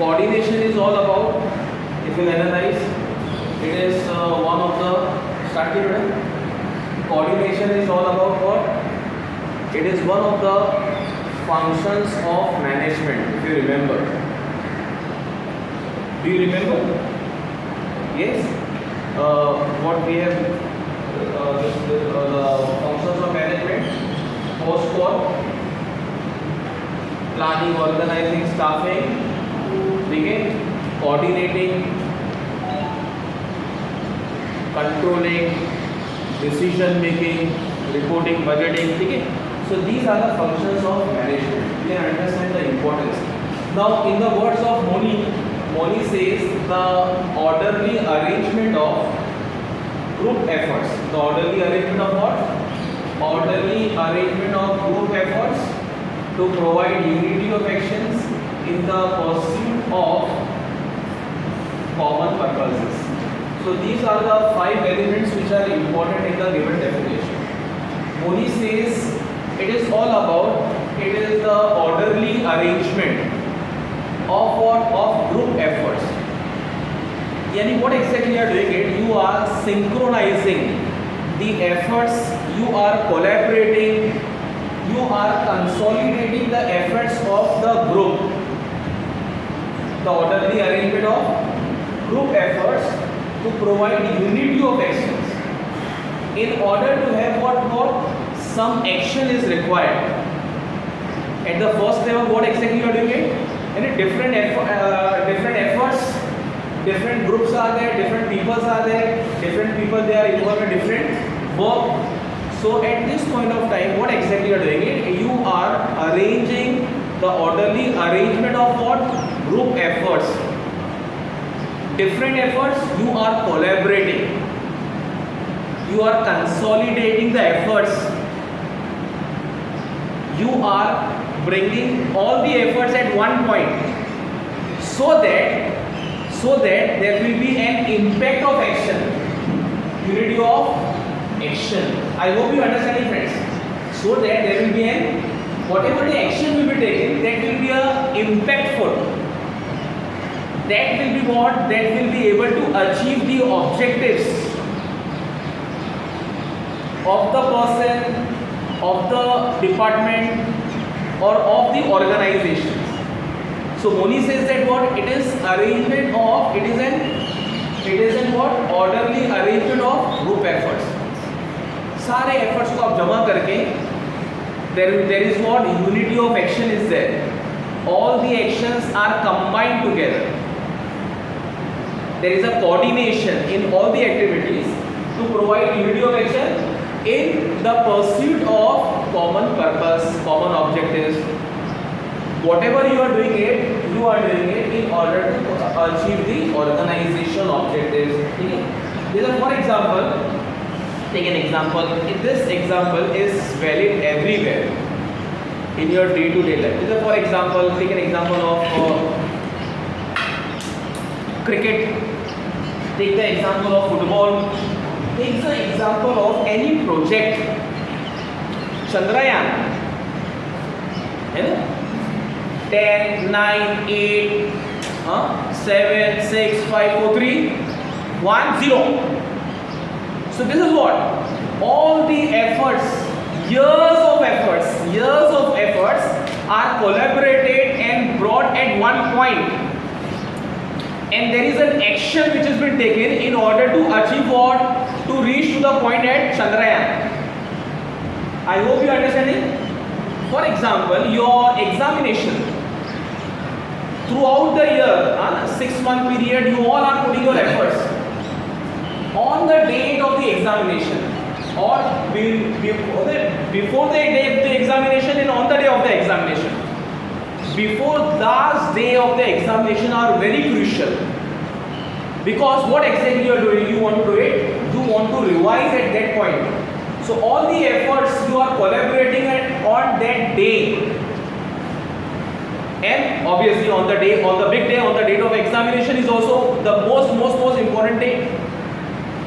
Coordination is all about, if you analyze, it is one of the starting. Coordination is all about what? It is one of the functions of management, if you remember. Do you remember? Yes. What we have, the functions of management, host for planning, organizing, staffing, coordinating, controlling, decision making, reporting, budgeting. So these are the functions of management. You can understand the importance. Now, in the words of Moni says the orderly arrangement of group efforts. The orderly arrangement of what? Orderly arrangement of group efforts to provide unity of actions in the pursuit of common purposes. So these are the 5 elements which are important in the given definition. Moni says it is all about, it is the orderly arrangement of what? Of group efforts. Yani what exactly you are doing it? You are synchronizing the efforts, you are collaborating, you are consolidating the efforts of the group. The orderly arrangement of group efforts to provide unity of actions. In order to have what some action is required. At the first level, what exactly you are doing it? And different efforts, different groups are there, different peoples are there, different people they are involved in different work. So at this point of time, what exactly you are doing it? You are arranging the orderly arrangement of what? Group efforts. Different efforts, you are collaborating. You are consolidating the efforts. You are bringing all the efforts at one point so that there will be an impact of action. Unity of action. I hope you understand it, friends. So that there will be an, whatever the action will be taken, that will be impactful. That will be what? That will be able to achieve the objectives of the person, of the department, or of the organization. So Moni says that what? It is arrangement of, it is an what? Orderly arrangement of group efforts. सारे efforts को आप जमा करके there is what? Unity of action is there. All the actions are combined together. There is a coordination in all the activities to provide unity of action in the pursuit of common purpose, common objectives. Whatever you are doing it in order to achieve the organizational objectives. This is, for example, take an example. This example is valid everywhere in your day-to-day life. This is, for example, take an example of cricket. Take the example of football. Take the example of any project. Chandrayaan. 10, 9, 8, 7, 6, 5, 4, 3, 1, 0. So this is what? All the efforts, years of efforts are collaborated and brought at one point. And there is an action which has been taken in order to achieve what? To reach to the point at Chandrayaan. I hope you are understanding. For example, your examination. Throughout the year, 6-month period, you all are putting your efforts. On the date of the examination, or before the day of the examination and on the day of the examination. Before last day of the examination are very crucial. Because what exactly you are doing? You want to do it? You want to revise at that point. So all the efforts you are collaborating on that day. And obviously on the day, on the big day, on the date of examination is also the most important day.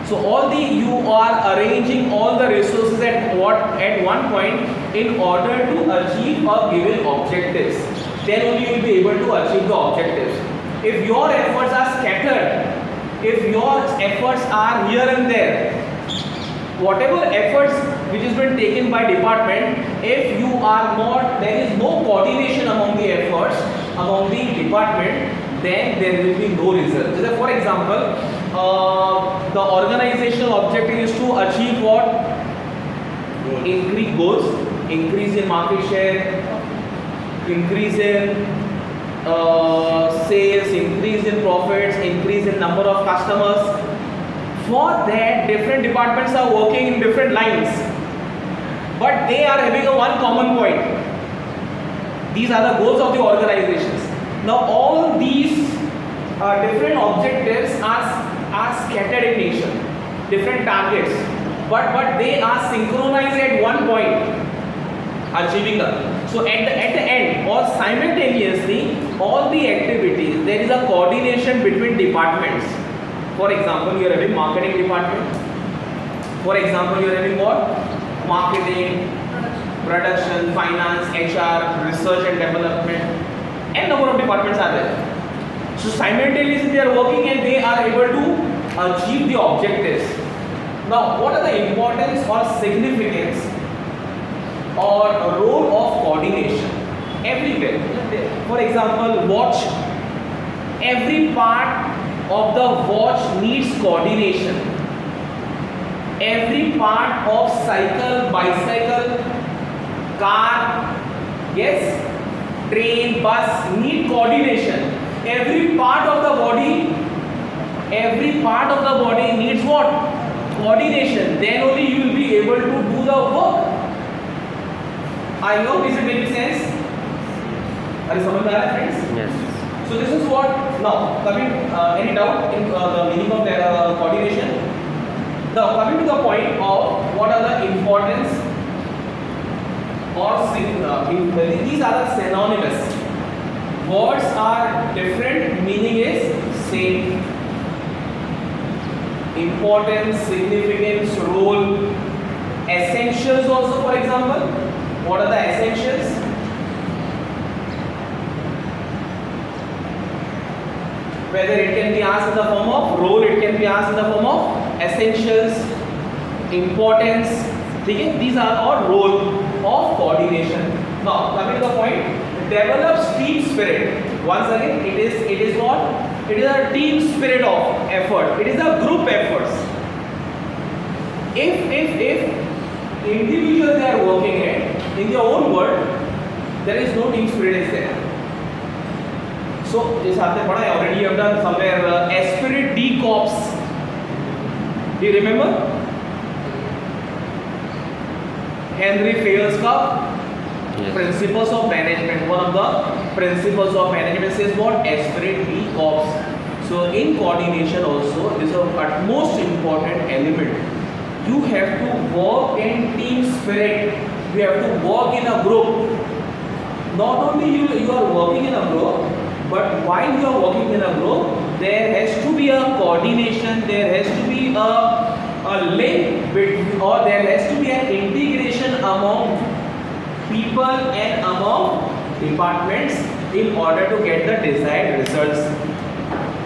So you are arranging all the resources at one point in order to achieve a given objectives. Then only you will be able to achieve the objectives. if your efforts are scattered, if your efforts are here and there, whatever efforts which has been taken by department, if you are not, there is no coordination among the efforts among the department, then there will be no result. So for example, the organizational objective is to achieve what? Increase goals, increase in market share, increase in sales, increase in profits, increase in number of customers. For that, different departments are working in different lines, but they are having a one common point. These are the goals of the organizations. Now all these different objectives are scattered in nature, different targets, but they are synchronized at one point, achieving that. So at the end or simultaneously, all the activities, there is a coordination between departments. For example, you are having marketing department. For example, you are having what? Marketing, production, finance, HR, research and development, and number of departments are there. So simultaneously they are working and they are able to achieve the objectives. Now, what are the importance or significance or role of coordination? Everywhere. For example, watch. Every part of the watch needs coordination. Every part of cycle, bicycle, car, yes, train, bus need coordination. Every part of the body needs what? Coordination. Then only you will be able to do the work. I hope is it making sense? Are you समझ में आ रहा है friends? Yes. So this is what, now coming, any doubt in the meaning of the coordination? Now coming to the point of what are the importance or these are the synonymous. Words are different, meaning is same. Importance, significance, role, essentials also, for example. What are the essentials? Whether it can be asked in the form of role, it can be asked in the form of essentials, importance. Okay? These are all role of coordination. Now coming to the point, develops team spirit. Once again, it is what? It is a team spirit of effort. It is a group efforts. If individuals they are working in their own world, there is no team spirit is there. So this आपने पढ़ा है already. You have done somewhere Esprit de Corps. Do you remember? Henry Fayer's का Principles of Management. One of the principles of management says what? Esprit de Corps. So in coordination also, this is the utmost important element. You have to work in team spirit. You have to work in a group. Not only you are working in a group, but while you are working in a group, there has to be a coordination. There has to be a link between, or there has to be an integration among people and among departments in order to get the desired results.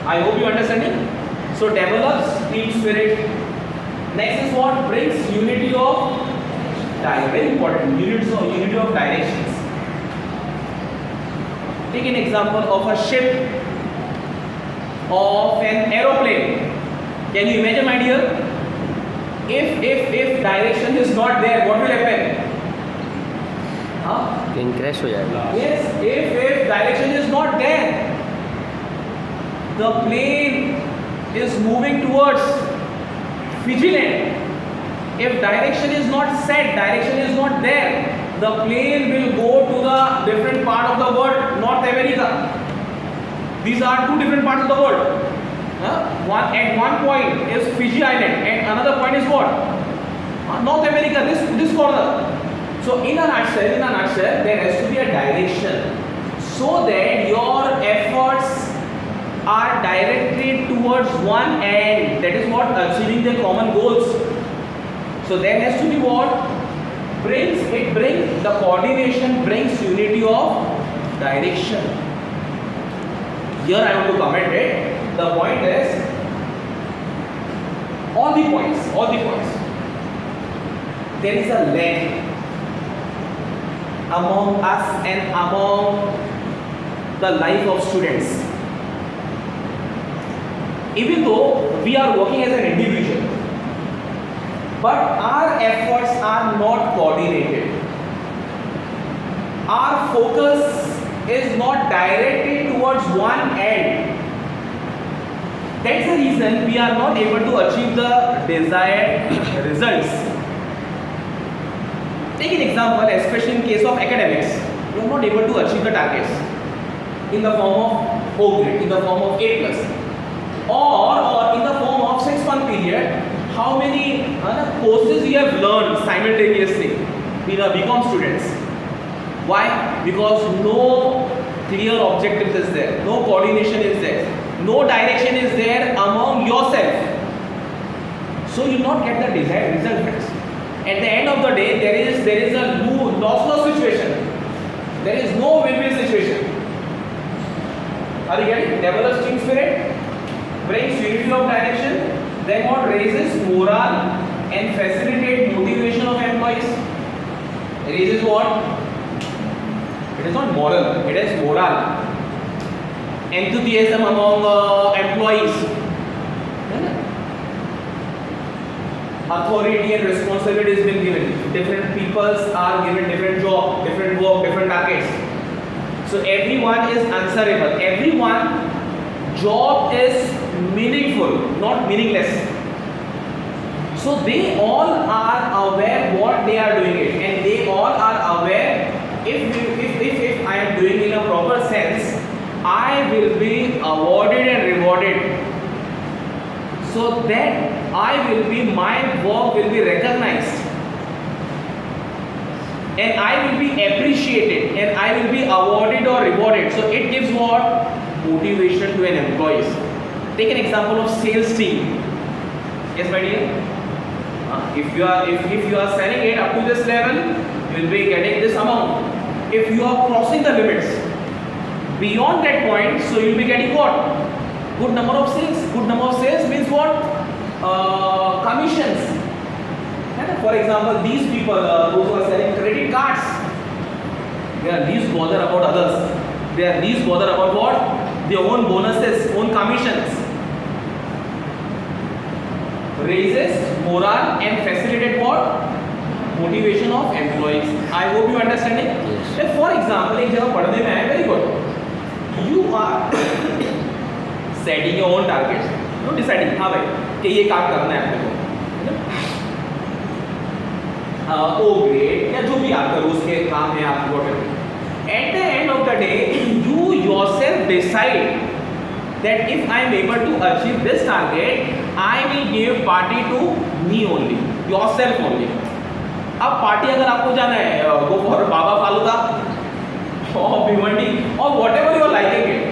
I hope you understand it. So develops team spirit. Next is what? Brings unity of direction. Very important. Unity of directions. Take an example of a ship, of an aeroplane. Can you imagine, my dear? If direction is not there, what will happen? Plane crash हो जाएगा. Yes, if direction is not there, the plane is moving towards Fijiland. If direction is not set, direction is not there, the plane will go to the different part of the world, North America. These are two different parts of the world. At one point is Fiji Island, and another point is what? North America, this corner. So in a nutshell, there has to be a direction so that your efforts are directed towards one end. That is what? Achieving the common goals. So there has to be what? The coordination brings unity of direction. Here I want to comment it. The point is, all the points. There is a lag among us and among the life of students. Even though we are working as an individual, but our efforts are not coordinated. Our focus is not directed towards one end. That's the reason we are not able to achieve the desired results. Take an example, especially in case of academics, you are not able to achieve the targets in the form of O grade, in the form of A plus, or in the form of 6-month period. How many courses you have learned simultaneously in a BCom students? Why? Because no clear objectives is there, no coordination is there, no direction is there among yourself. So you not get the desired result, friends. At the end of the day, there is a loss-loss situation. There is no win-win situation. Are you getting? Develops team spirit, brings unity of direction, then what raises morale and facilitate motivation of employees. Raises what? It is not moral, it is morale. Enthusiasm among employees. Authority and responsibility has been given. Different peoples are given different job, different work, different targets. So everyone is answerable. Everyone job is meaningful, not meaningless. So they all are aware what they are doing it, and they all are aware if I am doing in a proper sense, I will be awarded and rewarded. So that my work will be recognized, and I will be appreciated, and I will be awarded or rewarded. So it gives what? Motivation to an employee. Take an example of sales team. Yes, my dear. If you are selling it up to this level, you will be getting this amount. If you are crossing the limits beyond that point, so you will be getting what? Good number of sales. Good number of sales means what? Commissions. And for example, these people, those who are selling credit cards, they are least bothered about others. They are least bothered about what? Their own bonuses, own commissions. Raises morale and facilitate what? Motivation of employees. I hope you understand it. Yes. Like for example, एक जगह पढ़ने में है, very good. You are setting your own targets. You deciding, हाँ भाई कि ये काम करना है आपको. O grade या जो भी आप करो उसके काम है आपको whatever. At the end of the day, you yourself decide that if I am able to achieve this target, I will give party to me only, yourself only. अब पार्टी अगर आपको जाना है, go for बाबा फालूदा और भिवंडी और whatever you are liking it,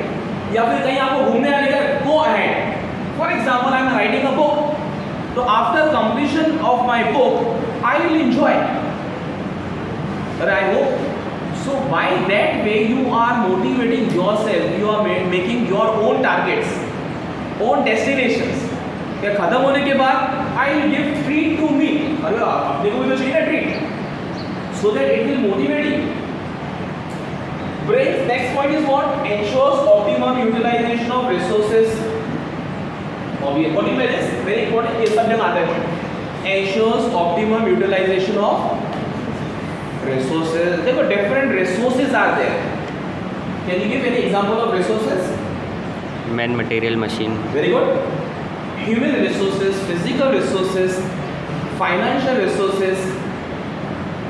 या फिर कहीं आपको घूमने आने का, go ahead. For example, I am writing a book. So after completion of my book, I will enjoy. But I hope. So by that way, you are motivating yourself. You are making your own targets, own destinations. क्या खत्म होने के बाद I will give treat to me. अरे अपने को भी तो चाहिए ना treat, so that it will motivate you. Brains. Next point is what? Ensures optimum utilization of resources. Optimum is very important. ये सब जगह आता है. Ensures optimum utilization of resources. देखो different resources are there. Can you give any example of resources? Man, material, machine. Very good. Human resources, physical resources, financial resources.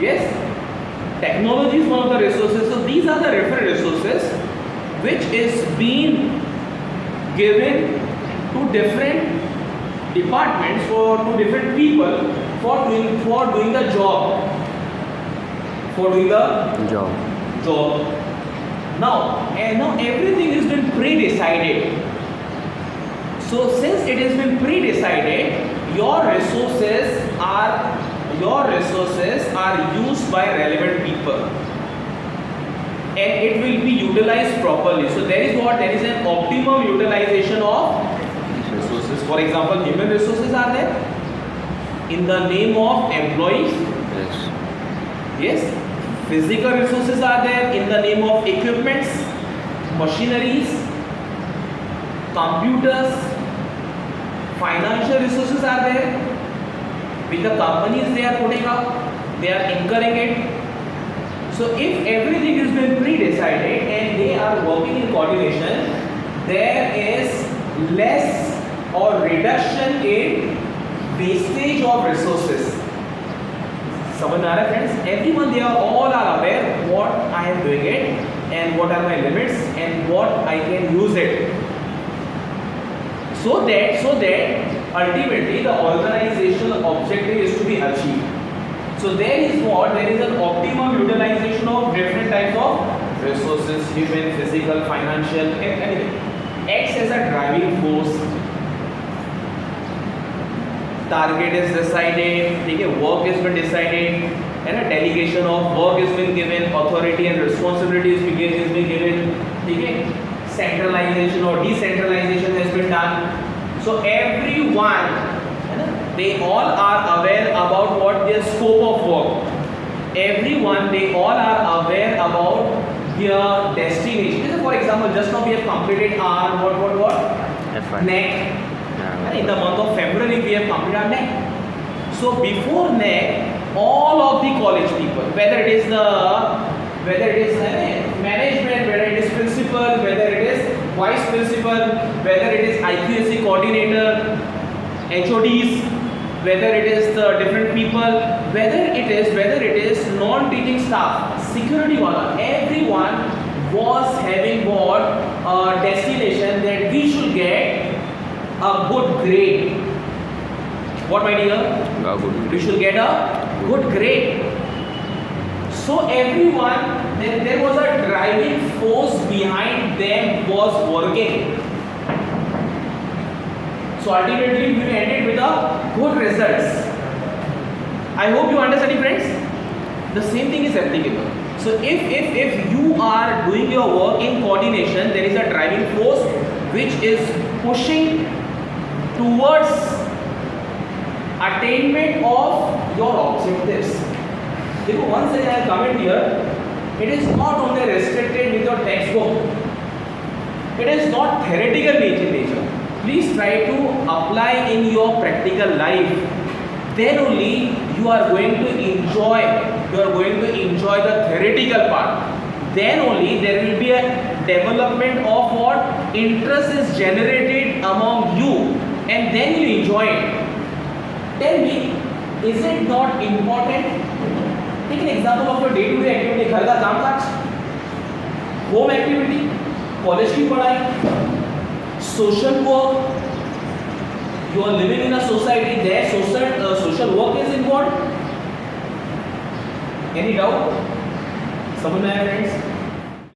Yes. Technology is one of the resources. So these are the different resources which is being given to different departments to different people for doing the job. For doing the job. Now everything has been pre-decided. So since it has been pre-decided, your resources are used by relevant people. and it will be utilized properly. So there is what? There is an optimum utilization of resources. For example, human resources are there in the name of employees. Yes. Yes. Physical resources are there in the name of equipments, machineries, computers. Financial resources are there with the companies they are putting up, they are incurring it. So if everything has been pre-decided and they are working in coordination, there is less or reduction in wastage of resources. समझ में आ रहा है friends? Everyone, they are all are aware what I am doing it and what are my limits and what I can use it. So that ultimately the organizational objective is to be achieved. So there is what? There is an optimum utilization of different types of resources, human, physical, financial, anything. X as a driving force. Target is decided, ठीक है, work has been decided, and a delegation of work has been given, authority and responsibility has been given, ठीक है, centralization or decentralization has been done. So everyone, they all are aware about what their scope of work. Everyone, they all are aware about their destination. For example, just now we have completed our what? F1. NEC. In the month of February, we have completed our NEC. So before NEC, all of the college people, whether it is management, whether it is principal, whether it is vice principal, whether it is IQAC coordinator, HODs, whether it is the different people, whether it is non-teaching staff, security wala, everyone was having what destination that we should get a good grade. What, my dear? We should get a good grade. So everyone, there was a driving force behind them was working. So ultimately we ended with a good results. I hope you understand, friends. The same thing is applicable. So if you are doing your work in coordination, there is a driving force which is pushing towards attainment of your objectives. Once I have comment here, it is not only restricted with your textbook. It is not theoretical nature. Please try to apply in your practical life. Then only you are going to enjoy. You are going to enjoy the theoretical part. Then only there will be a development of what interest is generated among you, and then you enjoy it. Tell me, is it not important? Take an example of your day-to-day activity. घर का काम काज, home activity, college की पढ़ाई, social work. You are living in a society. There social work is involved. Any doubt? समझ में आया friends?